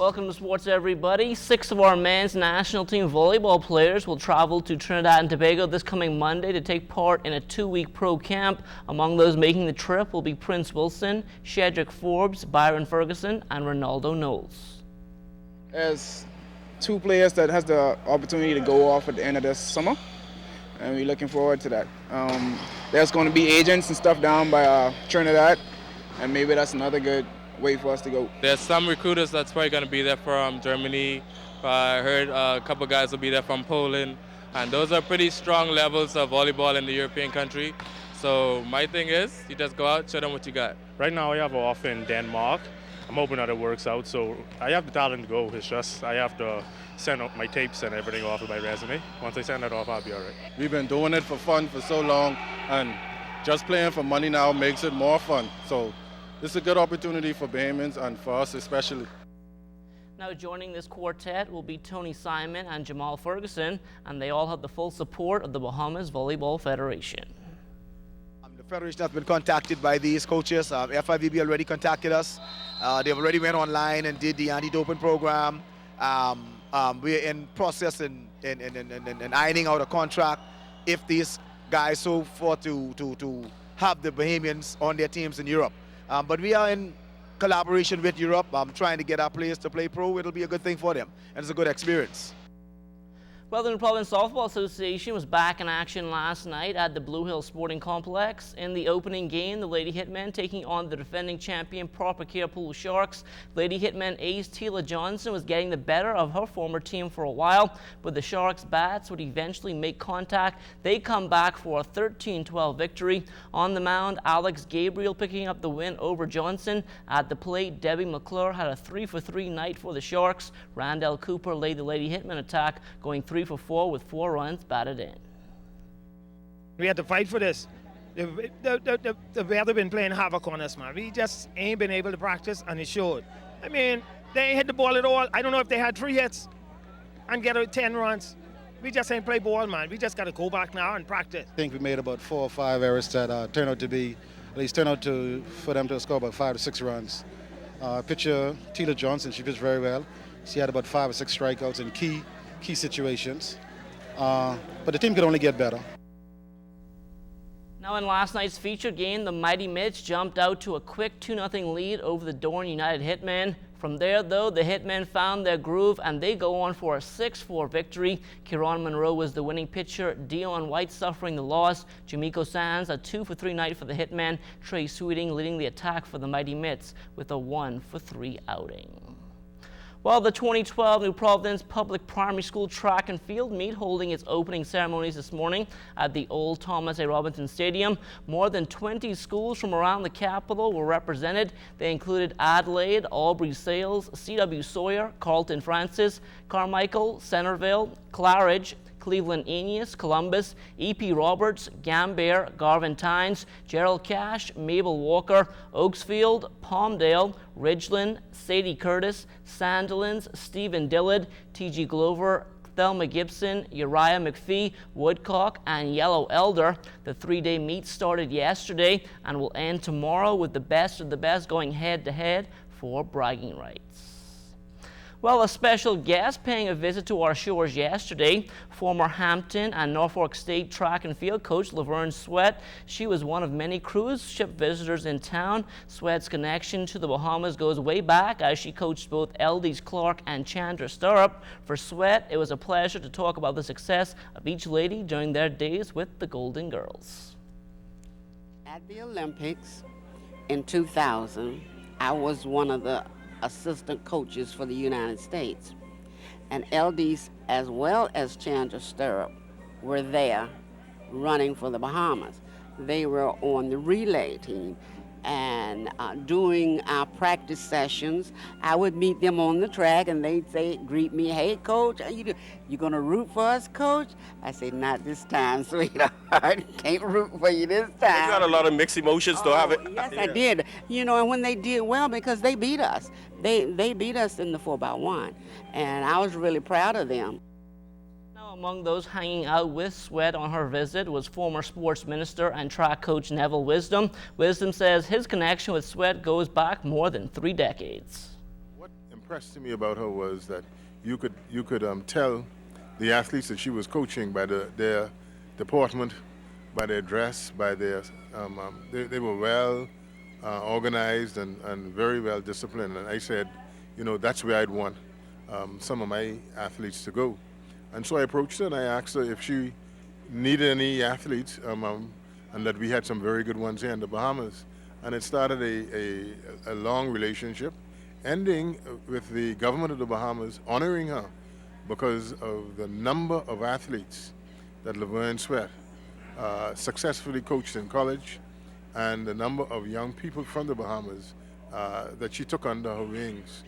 Welcome to sports, everybody. 6 of our men's national team volleyball players will travel to Trinidad and Tobago this coming Monday to take part in a 2-week pro camp. Among those making the trip will be Prince Wilson, Shedrick Forbes, Byron Ferguson, and Ronaldo Knowles. As 2 players that has the opportunity to go off at the end of this summer, and we're looking forward to that. There's going to be agents and stuff down by Trinidad, and maybe that's another good way for us to go. There's some recruiters that's probably going to be there from Germany. I heard a couple guys will be there from Poland, and those are pretty strong levels of volleyball in the European country. So my thing is, you just go out, show them what you got. Right now I have an offer in Denmark. I'm hoping that it works out. So I have the talent to go. It's just I have to send out my tapes and everything off of my resume. Once I send that off, I'll be all right. We've been doing it for fun for so long, and just playing for money now makes it more fun. So this is a good opportunity for Bahamians and for us especially. Now joining this quartet will be Tony Simon and Jamal Ferguson, and they all have the full support of the Bahamas Volleyball Federation. The Federation has been contacted by these coaches. FIVB already contacted us. They've already went online and did the anti-doping program. We're in process in ironing out a contract if these guys so forth to have the Bahamians on their teams in Europe. But we are in collaboration with Europe. Trying to get our players to play pro. It'll be a good thing for them, and it's a good experience. Well, the New Providence Softball Association was back in action last night at the Blue Hill Sporting Complex. In the opening game, the Lady Hitmen taking on the defending champion Proper Care Pool Sharks. Lady Hitmen ace Tila Johnson was getting the better of her former team for a while, but the Sharks bats would eventually make contact. They come back for a 13-12 victory. On the mound, Alex Gabriel picking up the win over Johnson. At the plate, Debbie McClure had a 3-for-3 night for the Sharks. Randall Cooper laid the Lady Hitmen attack, going 3-for-4 with 4 runs batted in. We had to fight for this. The weather been playing havoc on us, man. We just ain't been able to practice, and it showed. I mean, they ain't hit the ball at all. I don't know if they had 3 hits and get out 10 runs. We just ain't play ball, man. We just got to go back now and practice. I think we made about 4 or 5 errors that turned out for them to score about 5 to 6 runs. Pitcher Tila Johnson, she pitched very well. She had about 5 or 6 strikeouts in key situations, but the team could only get better. Now in last night's featured game, the Mighty Mitts jumped out to a quick 2-0 lead over the Dorn United Hitmen. From there, though, the Hitmen found their groove and they go on for a 6-4 victory. Kieran Monroe was the winning pitcher, Dion White suffering the loss. Jamiko Sands a 2-for-3 night for the Hitmen. Trey Sweeting leading the attack for the Mighty Mitts with a 1-for-3 outing. Well, the 2012 New Providence Public Primary School Track and Field Meet holding its opening ceremonies this morning at the old Thomas A. Robinson Stadium. More than 20 schools from around the capital were represented. They included Adelaide, Albury Sales, C.W. Sawyer, Carlton Francis, Carmichael, Centerville, Claridge, Cleveland Aeneas, Columbus, E.P. Roberts, Gambier, Garvin Tynes, Gerald Cash, Mabel Walker, Oaksfield, Palmdale, Ridgeland, Sadie Curtis, Sandilands, Stephen Dillard, T.G. Glover, Thelma Gibson, Uriah McPhee, Woodcock, and Yellow Elder. The 3-day meet started yesterday and will end tomorrow with the best of the best going head-to-head for bragging rights. Well, a special guest paying a visit to our shores yesterday, former Hampton and Norfolk State track and field coach Laverne Sweat. She was one of many cruise ship visitors in town. Sweat's connection to the Bahamas goes way back as she coached both Eldis Clark and Chandra Stirrup. For Sweat, it was a pleasure to talk about the success of each lady during their days with the Golden Girls. At the Olympics in 2000, I was one of the assistant coaches for the United States. And Eldis, as well as Chandra Stirrup, were there running for the Bahamas. They were on the relay team. And during our practice sessions, I would meet them on the track and they'd say, greet me, hey coach, how you doing? You gonna root for us, coach? I say, not this time, sweetheart. Can't root for you this time. You got a lot of mixed emotions to have it. Yes, yeah. I did. You know, and when they did well, because they beat us. They beat us in the 4x1. And I was really proud of them. Among those hanging out with Sweat on her visit was former sports minister and track coach Neville Wisdom. Wisdom says his connection with Sweat goes back more than 3 decades. What impressed me about her was that you could tell the athletes that she was coaching by their deportment, by their dress, by their they were well organized and very well disciplined. And I said, you know, that's where I'd want some of my athletes to go. And so I approached her and I asked her if she needed any athletes, and that we had some very good ones here in the Bahamas. And it started a long relationship, ending with the government of the Bahamas honoring her because of the number of athletes that Laverne Sweat successfully coached in college, and the number of young people from the Bahamas that she took under her wings.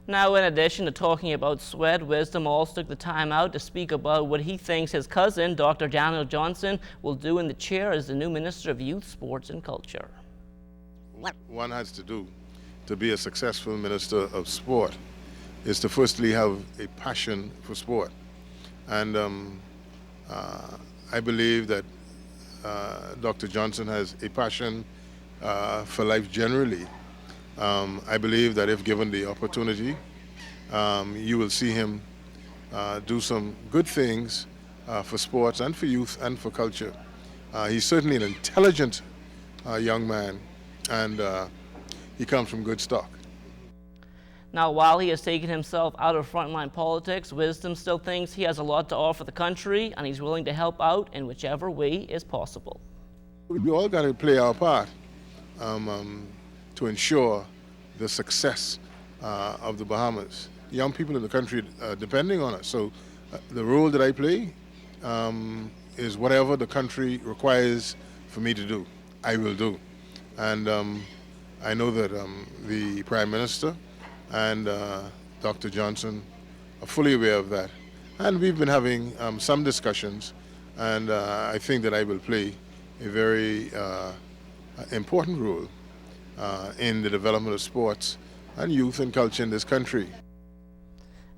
Now, in addition to talking about Sweat, Wisdom also took the time out to speak about what he thinks his cousin, Dr. Daniel Johnson, will do in the chair as the new Minister of Youth, Sports and Culture. What one has to do to be a successful Minister of Sport is to firstly have a passion for sport. And I believe that Dr. Johnson has a passion for life generally. I believe that if given the opportunity, you will see him do some good things for sports and for youth and for culture. He's certainly an intelligent young man, and he comes from good stock. Now, while he has taken himself out of frontline politics, Wisdom still thinks he has a lot to offer the country, and he's willing to help out in whichever way is possible. We all got to play our part to ensure the success of the Bahamas. Young people in the country are depending on us. So the role that I play is whatever the country requires for me to do, I will do. And I know that the Prime Minister and Dr. Johnson are fully aware of that. And we've been having some discussions, and I think that I will play a very important role in the development of sports and youth and culture in this country.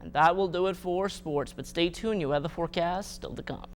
And that will do it for sports, but stay tuned, your weather forecast still to come.